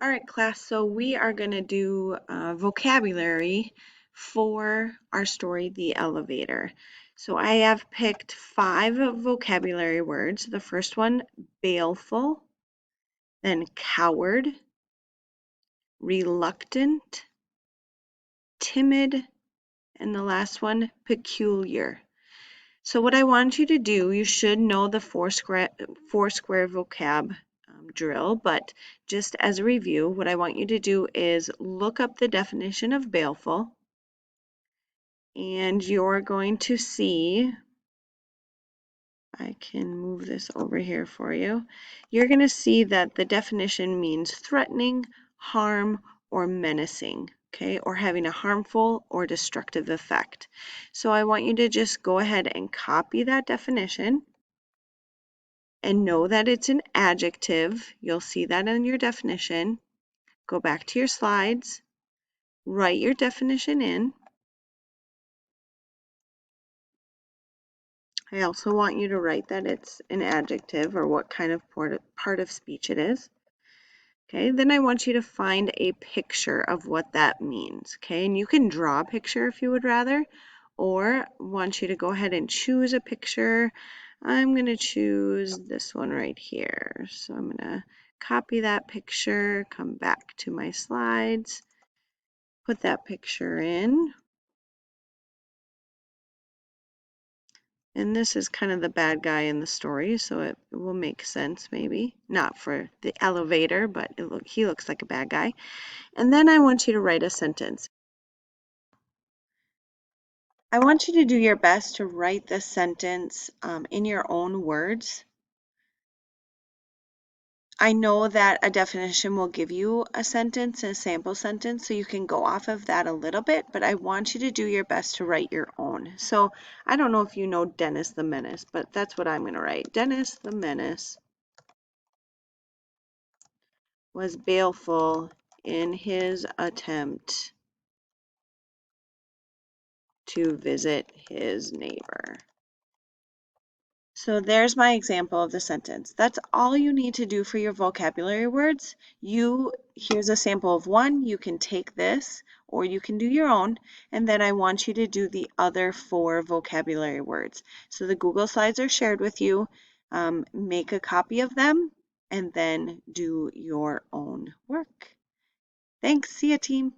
All right, class, so we are going to do vocabulary for our story, The Elevator. So I have picked 5 vocabulary words. The first one, baleful, then coward, reluctant, timid, and the last one, peculiar. So what I want you to do, you should know the four square vocab drill, but just as a review, what I want you to do is look up the definition of baleful, and you're going to see, I can move this over here for you, you're going to see that the definition means threatening, harm, or menacing, okay, or having a harmful or destructive effect. So I want you to just go ahead and copy that definition and know that it's an adjective. You'll see that in your definition. Go back to your slides, write your definition in. I also want you to write that it's an adjective or what kind of part of speech it is. Okay, then I want you to find a picture of what that means. Okay, and you can draw a picture if you would rather, or want you to go ahead and choose a picture. I'm going to choose this one right here. So I'm going to copy that picture, come back to my slides, put that picture in. And this is kind of the bad guy in the story, so it will make sense maybe. Not for the elevator, but he looks like a bad guy. And then I want you to write a sentence. I want you to do your best to write this sentence in your own words. I know that a definition will give you a sentence, a sample sentence, so you can go off of that a little bit, but I want you to do your best to write your own. So I don't know if you know Dennis the Menace, but that's what I'm going to write. Dennis the Menace was baleful in his attempt to visit his neighbor. So there's my example of the sentence. That's all you need to do for your vocabulary words. Here's a sample of one. You can take this or you can do your own, and then I want you to do the other 4 vocabulary words. So the Google Slides are shared with you. Make a copy of them and then do your own work. Thanks. See ya, team.